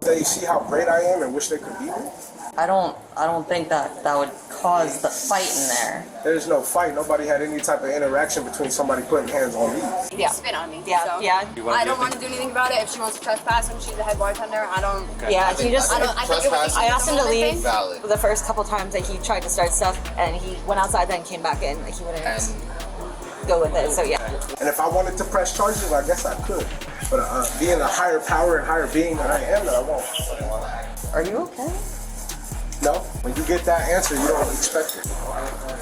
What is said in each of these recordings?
They see how great I am and wish they could beat me? I don't think that would cause the fight in there. There's no fight. Nobody had any type of interaction between somebody putting hands on me. Yeah. Spit on me. Yeah, so. yeah. I don't want to do anything about it. If she wants to trespass and she's the head bartender, I don't. Okay. Yeah, he just. I asked him to leave the first couple times that he tried to start stuff, and he went outside, then came back in. Like he wouldn't go with it. So yeah. And if I wanted to press charges, I guess I could. But being a higher power and higher being that I am, that I won't. Are you okay? No. When you get that answer, you don't expect it.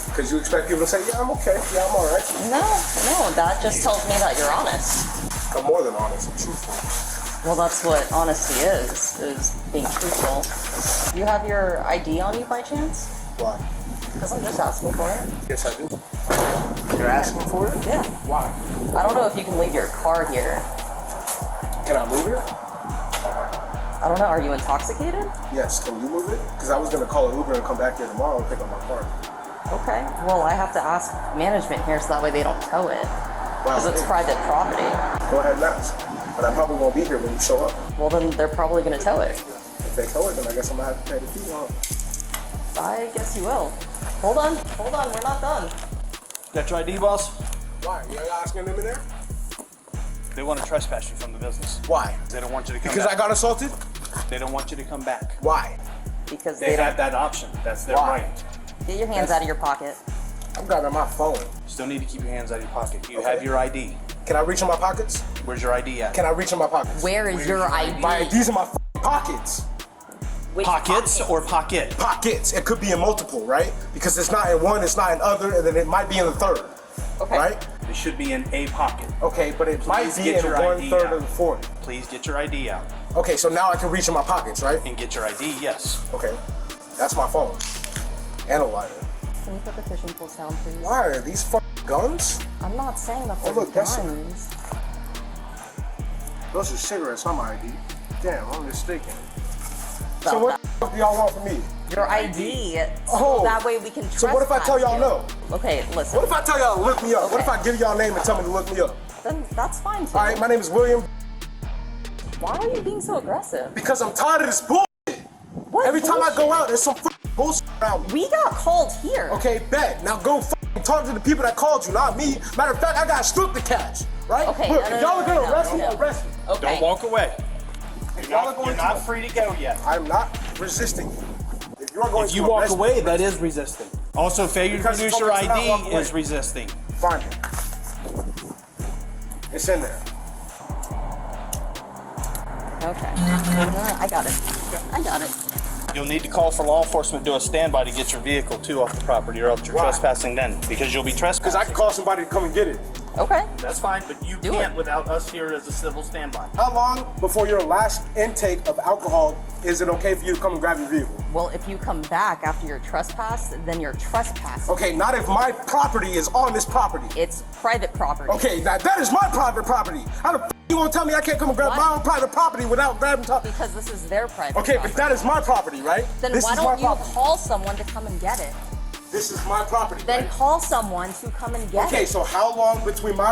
Because you expect people to say, yeah, I'm okay. Yeah, I'm all right. No. That just tells me that you're honest. I'm more than honest. I'm truthful. Well, that's what honesty is being truthful. Do you have your ID on you by chance? Why? Because I'm just asking for it. Yes, I do. You're asking for it? Yeah. Why? I don't know if you can leave your car here. Can I move it? I don't know. Are you intoxicated? Yes. Can you move it? Because I was going to call an Uber and come back here tomorrow and pick up my car. Okay. Well, I have to ask management here so that way they don't tow it. Because it's private property. Go ahead and ask. But I probably won't be here when you show up. Well, then they're probably going to tow it. If they tow it, then I guess I'm going to have to pay the fee on it. I guess you will. Hold on. We're not done. Got your ID, boss? Why? You asking them in there? They want to trespass you from the business. Why? They don't want you to come because back. I got assaulted? They don't want you to come back. Why? Because They have that option. That's their Why? right. Get your hands out of your pocket. I'm grabbing my phone. Still need to keep your hands out of your pocket. You have your ID. Can I reach in my pockets? Where's your ID at? Can I reach in my pockets? Where is your ID? My ID's in my pockets. Which Pockets or pocket? Pockets. It could be in multiple, right? Because it's not in one, it's not in other, and then it might be in the third. Okay. Right? It should be in a pocket. Okay, but it might be get in your ID 1/3 out. of the fourth. Please get your ID out. Okay, so now I can reach in my pockets, right? And get your ID, yes. Okay. That's my phone. And a lighter. Can you put the fishing pools down, please? Why are these guns? I'm not saying that they're look, that's guns. Those are cigarettes on my ID. Damn, I'm mistaken. Stop So what that. the fuck do y'all want from me? Your ID. So Oh. that way we can trespass. So what if I tell y'all you. no? Okay, listen. What if I tell y'all to look me up? What if Okay. I give y'all a name and tell me to look me up? Then that's fine too. All right, my name is William. Why are you being so aggressive? Because I'm tired of this bullshit. What Every time I go bullshit? out, there's some bullshit around me. We got called here. Okay, bet. Now go talk to the people that called you, not me. Matter of fact, I got a strip to catch, right? Okay, Look, no, if y'all are gonna arrest me, no. arrest me. Okay. Don't walk away. If y'all are going You're to, not free to go yet. I'm not resisting you. If you're going If to you walk arrest away, me, that is resisting. Also, failure to Because produce it's your always not walk ID away. is resisting. find it. It's in there. Okay. I got it. You'll need to call for law enforcement, do a standby to get your vehicle too off the property, or else you're Why? trespassing then, because you'll be Because trespassing. I can call somebody to come and get it. Okay. That's fine, but you Do can't it. without us here as a civil standby. How long before your last intake of alcohol is it okay for you to come and grab your vehicle? Well, if you come back after your trespass, then you're trespassing. Okay, not if my property is on this property. It's private property. Okay, now that is my private property. How the f you gonna tell me I can't come and grab What? my own private property without grabbing top? Because this is their private Okay, property. but that is my property, right? Then this why is don't my you property. call someone to come and get it? This is my property. Then right? call someone to come and get Okay, it. so how long between my...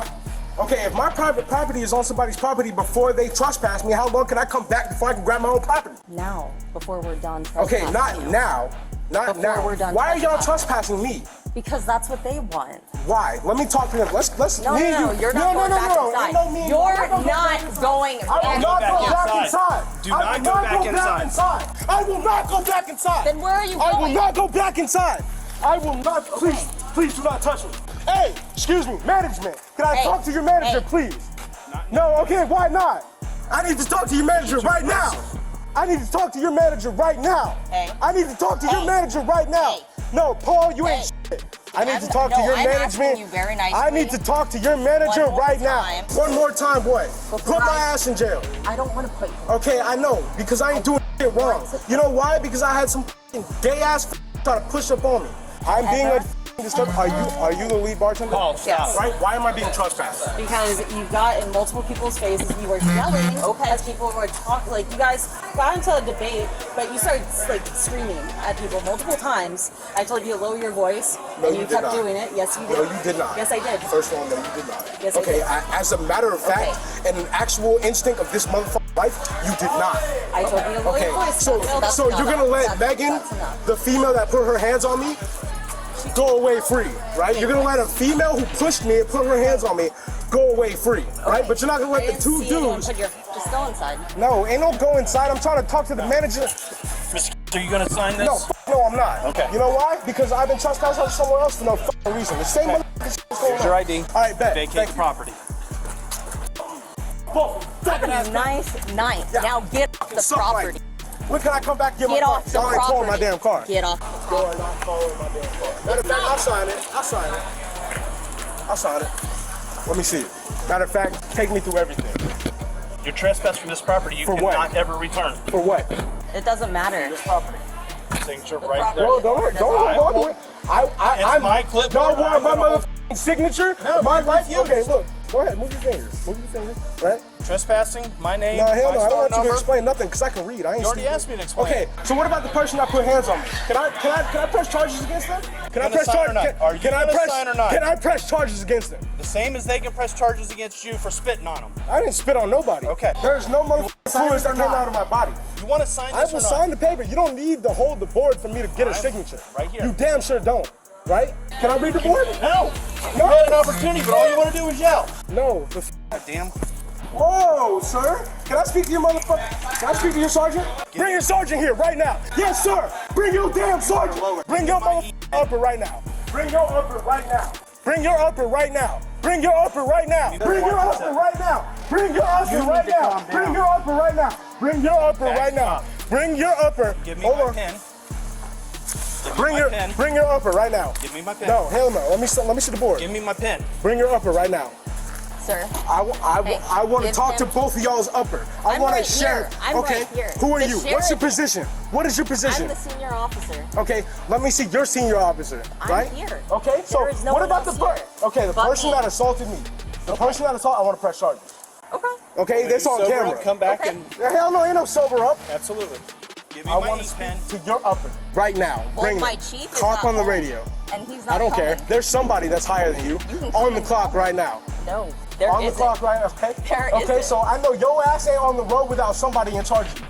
Okay, if my private property is on somebody's property before they trespass me, how long can I come back before I can grab my own property? Now, before we're done Okay, trespassing not you. now. Not Before now. we're done Why are y'all trespassing. trespassing me? Because that's what they want. Why? Let me talk to them. Let's No, me and no, you. you're not going back inside. Ain't no me and you. You're I'm gonna go back not inside. going I will not back go back inside. inside. Do I not will go not back go inside. inside. I will not go back inside. Then where are you I will going? not go back inside. I will not. Please, please do not touch me. Hey, excuse me, management. Can I Hey, talk to your manager, hey. please? No, okay, why not? I need to talk to your manager right now. I need to talk to your manager right now. Hey. I need to talk to your Hey. manager right now. Hey. No, Paul, you ain't Hey. shit. I need to I'm- talk to no, your I'm asking management. you very nicely. I need to talk to your manager One more right time. now. One more time, boy. Before Put my I- ass in jail. I don't want to put you. Okay, I know, because I ain't doing shit wrong. You know why? Because I had some gay ass try to push up on me. I'm being a disturbed? Are you the lead bartender? Call, stop. Yes. Right? Why am I being trespassed? Because you got in multiple people's faces, you were yelling as people were talking, like you guys got into a debate, but you started like screaming at people multiple times. I told you to lower your voice, No, and you you did kept not. doing it. Yes, you did. No, you did not. Yes, I did. First of all, no, you did not. Yes, I okay, did. as a matter of fact, and an actual instinct of this motherfucking life, you did not. I told you to lower Okay, your voice. so That's so enough. you're gonna let That's Megan, enough. the female that put her hands on me, go away free, right? You're gonna let a female who pushed me and put her hands on me go away free, right? But you're not gonna let the two dudes. Just go inside. No, ain't no go inside. I'm trying to talk to the manager. Mr. Are you gonna sign this? No, no, I'm not. Okay. You know why? Because I've been trespassed on somewhere else for no fucking reason. The same motherfucking shit is going Here's on. your ID. All right, bet. Vacate Thank the you. property. Whoa, fucking ass. Nice night. Yeah. Now get off the Suck my property. dick. When can I come back and get my Get car? off the Y'all ain't property. towing my damn car. Get off the Y'all property. are not towing my damn car. Matter of fact, I'll sign it. I'll sign it. I'll sign it. Let me see it. Matter of fact, take me through everything. You're trespassed from this property. You For what? cannot ever return. For what? It doesn't matter. This property. Signature right there. Bro, don't do it. It's my clipboard. Don't want my motherfucking signature. No, my you life. refuse. Okay, look. Go ahead. Move your fingers. Move your fingers. Right? Trespassing, my name, No, hell my no. I don't store want you to number. explain nothing because I can read. I ain't You already stupid. asked me to explain. Okay, so what about the person that put hands on me? Can I press charges against them? Can I gonna press sign or charges? not? Are you Can I gonna press? sign or not? Can I press charges against them? The same as they can press charges against you for spitting on them. I didn't spit on nobody. Okay. There's no motherfucking sign fluids it or that came not? out of my body. You want to sign I this will or not? sign the paper. You don't need to hold the board for me to get a I'm signature. right here. You damn sure don't. Right? Can I read the board? No. You No. had an opportunity, but all you want to do is yell. No. God damn. Whoa, sir. Can I speak to your motherfucker? Can I speak to your sergeant? Bring your sergeant here right now. Yes, sir. Bring your damn sergeant. Bring your motherfucking upper right now. Bring your upper right now. Bring your upper right now. Bring your upper right now. Bring your upper right now. Bring your upper right now. Bring your upper right now. Bring your upper right now. Bring your upper. Give me Hold my on. pen. Give me Bring my your pen. bring your upper right now. Give me my pen. No, hell no. Let me see the board. Give me my pen. Bring your upper right now. Sir. I Hey, want to give talk to him- both of y'all's upper. I I'm want right to share. here. I'm okay. right here. Who are The you? What's your sheriff- position? What is your position? I'm the senior officer. Okay, let me see your senior officer. I'm right? here. Okay, so There is no what one about the else here. Okay, the But person me. that assaulted me. The person that assaulted, I want to press charges. Okay. Okay, that's on Sober camera. up, come back Okay. and Hell no, ain't no sober up. absolutely. Give me I my want ink to pen. speak to your upper right now. Well, Bring my it. chief is Talk not on the home, radio. And he's not I don't care. coming. There's somebody that's higher than you You can on come the and clock talk. right now. No, there On the isn't. clock right now, okay? There okay, isn't. so I know your ass ain't on the road without somebody in charge of you.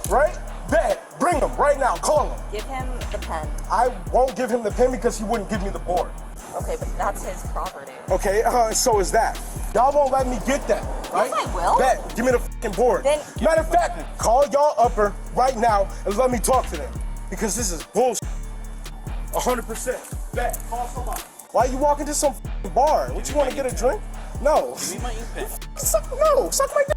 Right? Bet. Bring him right now. Call him. Give him the pen. I won't give him the pen because he wouldn't give me the board. Okay, but that's his property. Okay, so is that. Y'all won't let me get that, right? Yes, I will. Bet. Give me the fucking board. Then- Matter of fact, call y'all upper right now and let me talk to them. Because this is bullshit. 100%. Bet. Call somebody. Why you walking to some fucking bar? What, you want to get a drink? No. Give me my ink pen. Suck my dick.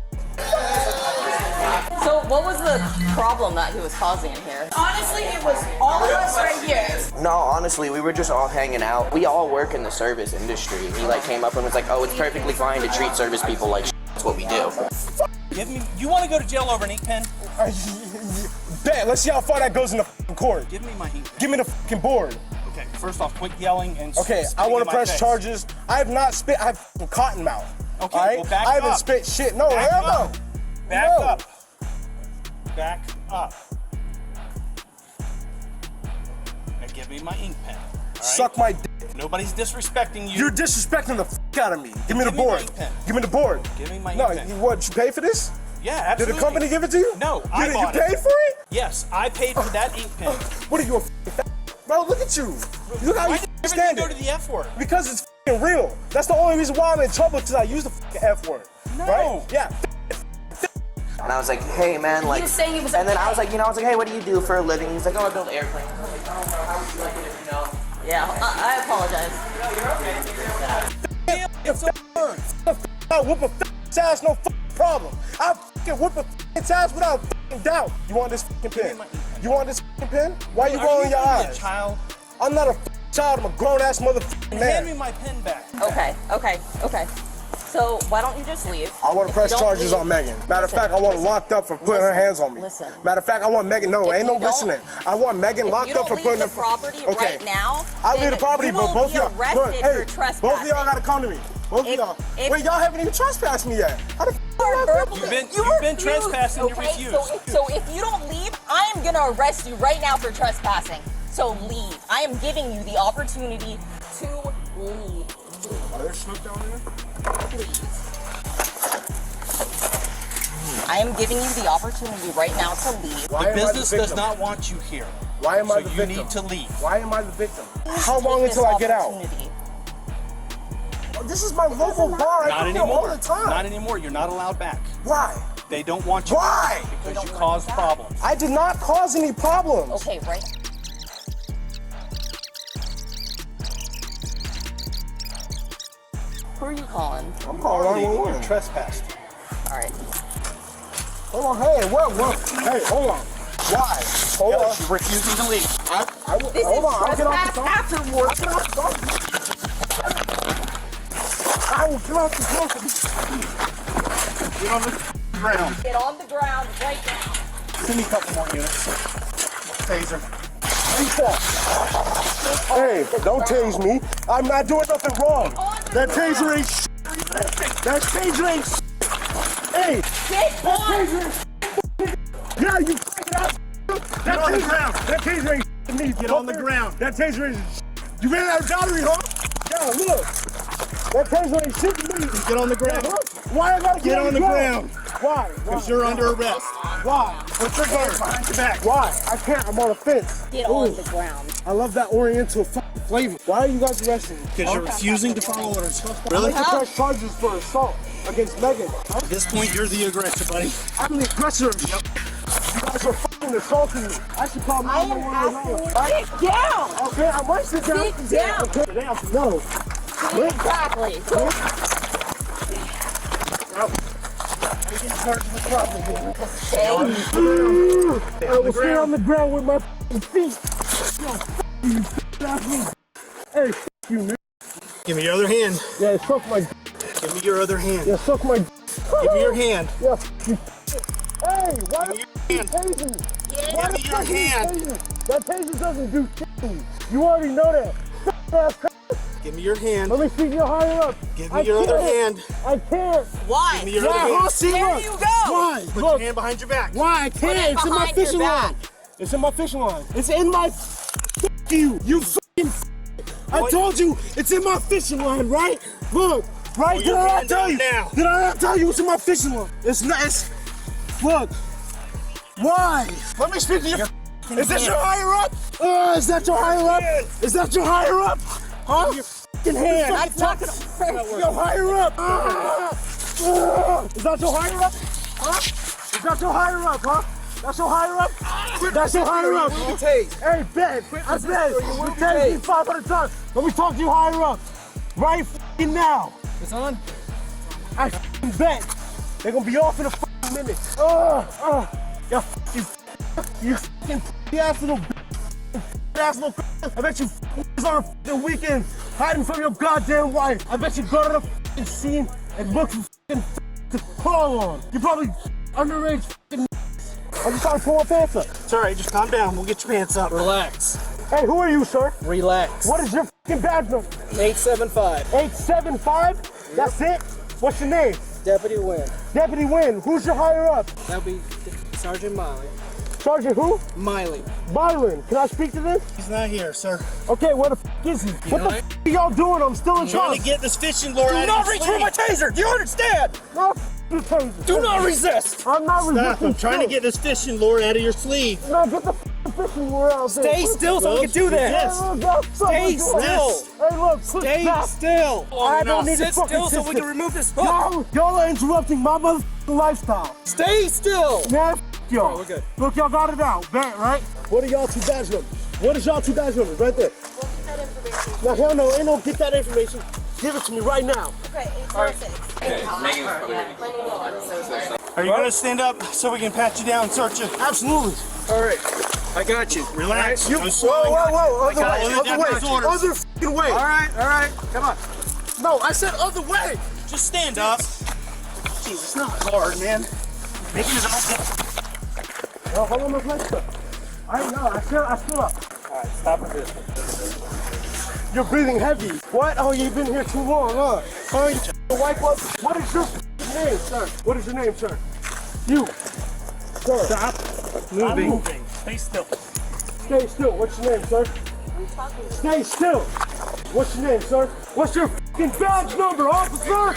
So what was the problem that he was causing in here? Honestly, it was all of us right here. No, honestly, we were just all hanging out. We all work in the service industry. He like came up and was like, "Oh, it's perfectly fine to treat service people like that's what we do." Give me. You want to go to jail over an ink pen? Bet. Let's see how far that goes in the fucking court. Give me my ink pen. Give me the fucking board. Okay. First off, quit yelling and. Okay, I spitting want in to my press face. charges. I have not spit. I have fucking cotton mouth. Okay, all right? well, back I haven't up. spit shit. No, Back hell up. no. Back No. up. Back up. Now give me my ink pen. All right? Suck my dick. Nobody's disrespecting you. You're disrespecting the fuck out of me. Give me the Give me board. my ink pen. Give me the board. Give me my No, ink pen. what? You pay for this? Yeah, Did absolutely. the company give it to you? No, you, I bought You paid it. for it? Yes, I paid for that ink pen. What are you a fucking fat? Bro, look at you. Look how Why you did everything stand go it. to the F word? Because it's fucking real. That's the only reason why I'm in trouble, because I use the fucking F word. No. Right? Yeah. And I was like, "Hey, man, like," was saying he was and then I okay. was like, "Hey, what do you do for a living?" He's like, "Oh, I build airplanes." I'm like, "Oh, no, how would you like it if you know?" Yeah, I apologize. It's a word. I whoop a fucking ass, no fucking problem. I fucking whoop a fucking ass without fucking doubt. You want this fucking pen? You want this fucking pen? Why you rolling your Are you a eyes? child? I'm not a fucking child. I'm a grown ass motherfucking Hand me man. my pen back. Okay. So why don't you just leave? I want to If press you don't charges leave- on Megan. Matter of Listen, fact, I want her listen, locked up for putting her hands on me. Listen. Matter of fact, I want Megan. No, If ain't no you don't- listening. I want Megan If locked you up don't for putting leave the property right now, I leave then the property, you but will both of be y'all. arrested Look, for hey, trespassing. both of y'all gotta come to me. Both of If- y'all. if- Wait, y'all haven't even trespassed me yet. How the f*** You've been trespassing, you refuse. So if you don't leave, I am gonna arrest you right now for trespassing. So leave. I am giving you the opportunity to leave. Are there snoop down there? Please. I am giving you the opportunity right now to leave. Why The am I business does victim? not want you here. Why am I the So you victim? need to leave. Why am I the victim? Please How long take until this I get out? opportunity. This is my local bar. I Not come here all anymore. the time. Not anymore. You're not allowed back. Why? They don't want you Why? because you caused problems. I did not cause any problems. Okay, right. Who are you calling? I'm calling You're 911. trespassed. All right. Hold on, hey, what? Hey, hold on. Why? Hold on. You're refusing to leave. This hold is on, I'll get off the trespass phone. afterward. I will get off the phone. Get on the ground. Get on the ground right now. Send me a couple more units. Taser. Hey, don't tase me. I'm not doing nothing wrong. That taser ain't shit. That taser ain't shit. Hey, Get on. taser ain't shit. Yeah, you fucking out. Get on the ground. That taser ain't shit to me. Get on the ground. That taser ain't shit. You ran out of battery, huh? Yeah, look. That taser ain't shit to me. Get on the ground. Why I gotta Get on the ground. Why? Because you're under arrest. Why? Put your guard behind your back. Why? I can't. I'm on a fence. Get on the ground. I love that Oriental fucking flavor. Why are you guys arresting me? Because you're refusing to follow orders. I Really? like to press charges for assault against Megan. At this point, you're the aggressor, buddy. I'm the aggressor. You guys are fucking assaulting me. I should call I am 911. asking you to sit down. Okay, I might sit down. Sit down. Okay, down. No. Exactly. I will stay on the ground with my fucking feet. Yo, fuck you, you Hey, fuck you, man. Give me your other hand. Yeah, suck my. Give me your other hand. Yeah, suck my. Give me your hand. Yeah, fuck you. Hey, why Give me the your f*** hand. tasing me? Give me your hand. That taser doesn't do shit to me. You already know that. Ass crap. Give me your hand. Let me speak you higher up. Give me your other hand. I can't. Why? Give me your other hand. See, There look. you go. Why? Put Look. your hand behind your back. Why? I can't. it It's in my behind your fishing back. line. It's in my fishing line. It's in my. F you. You fucking. I What? told you it's in my fishing line, right? Look. Right? Pull Did your I not hand tell down you? now. Did I not tell you it's in my fishing line? It's not. It's. Look. Why? Let me speak to you. Is that your higher up? Is that your higher up? Is that your higher up? Huh? Your fucking hand. I'm talking to Yo, higher up. Is that your higher up? Huh? Is that your higher up, huh? That's your higher up? That's your higher up. Hey, bet. I bet. You tased me 500 times. Let me talk to you higher up. Right fucking now. It's on. I fucking bet. They're gonna be off in a fucking minute. You fucking, you fucking ass little ass little. I bet you was on a fucking weekend hiding from your goddamn wife. I bet you go to the fucking scene and look for fucking to crawl on. You probably underage fucking. I'm just trying to pull my pants up. It's all right. Just calm down. We'll get your pants up. Relax. Hey, who are you, sir? Relax. What is your fucking badge number? 875. 875? That's it? What's your name? Deputy Wynn. Deputy Wynn. Who's your higher up? That'll be Sergeant Miley. Sergeant who? Miley. Byron. Can I speak to this? He's not here, sir. Okay, where the f is he? What the f are y'all doing? I'm still in Trying charge. to get this fishing lure out not of your reach for sleeve. my taser. Do you understand? No, f your taser. Do not resist. I'm not Stop. resisting. I'm trying to shit. get this fishing lure out of your sleeve. No, get the f fishing lure out there. Stay still so we can do this. Hey, look, y'all suck. Stay Let's do it. still. Hey, look, put Stay back. still. I don't need to Sit fucking still so we sit can remove this hook. Y'all are interrupting my motherfucking lifestyle. Stay still. Man, f y'all. we're good. Look, y'all got it out. Bet, right? What are y'all two badge numbers? What is y'all two badge numbers? Right there. Now, hell no, ain't no get that information. Give it to me right now. Okay, 846. Are you gonna stand up so we can pat you down and search you? Absolutely. All right. I got you. Relax. You, No whoa, swelling. other got way, you. other way, Deputy's orders. other f***ing way. All right. Come on. No, I said other way. Just stand up. Jeez, it's not hard, man. Making his own. No, hold on my leg, sir. I feel up. All right, stop resisting. You're breathing heavy. What? Oh, you've been here too long, huh? Oh, you white glove. What is your name, sir? What is your name, sir? You. Sir. Stop moving. Stay still. Stay still. What's your name, sir? Stay still. What's your name, sir? What's your fucking badge number, officer?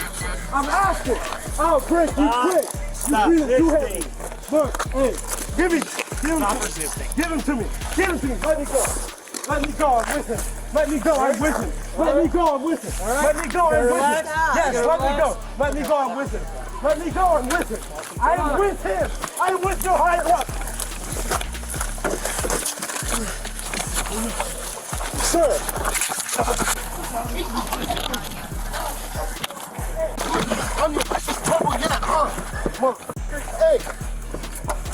I'm asking. I'll break you quick. Stop You're breathing too heavy. resisting. Look, hey, give him Stop resisting. Give him to me. Give him to me. Let me go. Let me go. I'm with him. Let me go. I'm with him. Let me go. I'm with him. Let me go. I'm with him. Yes, let me go. Let me go. I'm with him. Let me go. I'm with him. I'm with him. I'm with your higher up. Sir. I'm your trouble yet, huh? Hey.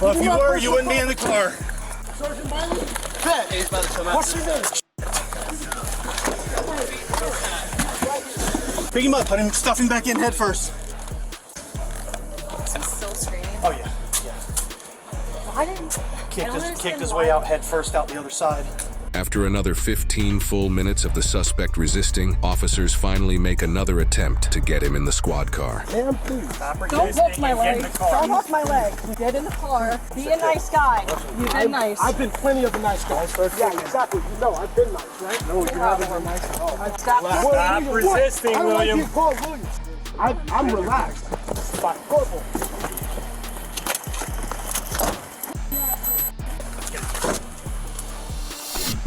Well, if you were, you wouldn't be in the car. Sergeant Miley? What's your name? Pick him up, put him, stuff him back in head first. Is he still screaming? Oh yeah. Why didn't Kicked his way out head first out the other side. After another 15 full minutes of the suspect resisting, officers finally make another attempt to get him in the squad car. Ma'am, please. Stop Don't resisting hook my and get leg. in the car. Don't hook my leg. Get in the car. Be a nice guy. You've been nice. I've been plenty of a nice guy. Yeah, exactly. You know, I've been nice, right? No, you haven't been nice at all. Stop. resisting, I don't William. like being called William. I'm relaxed. By corporal.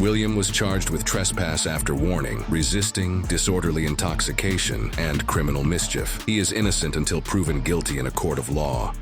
William was charged with trespass after warning, resisting, disorderly intoxication, and criminal mischief. He is innocent until proven guilty in a court of law.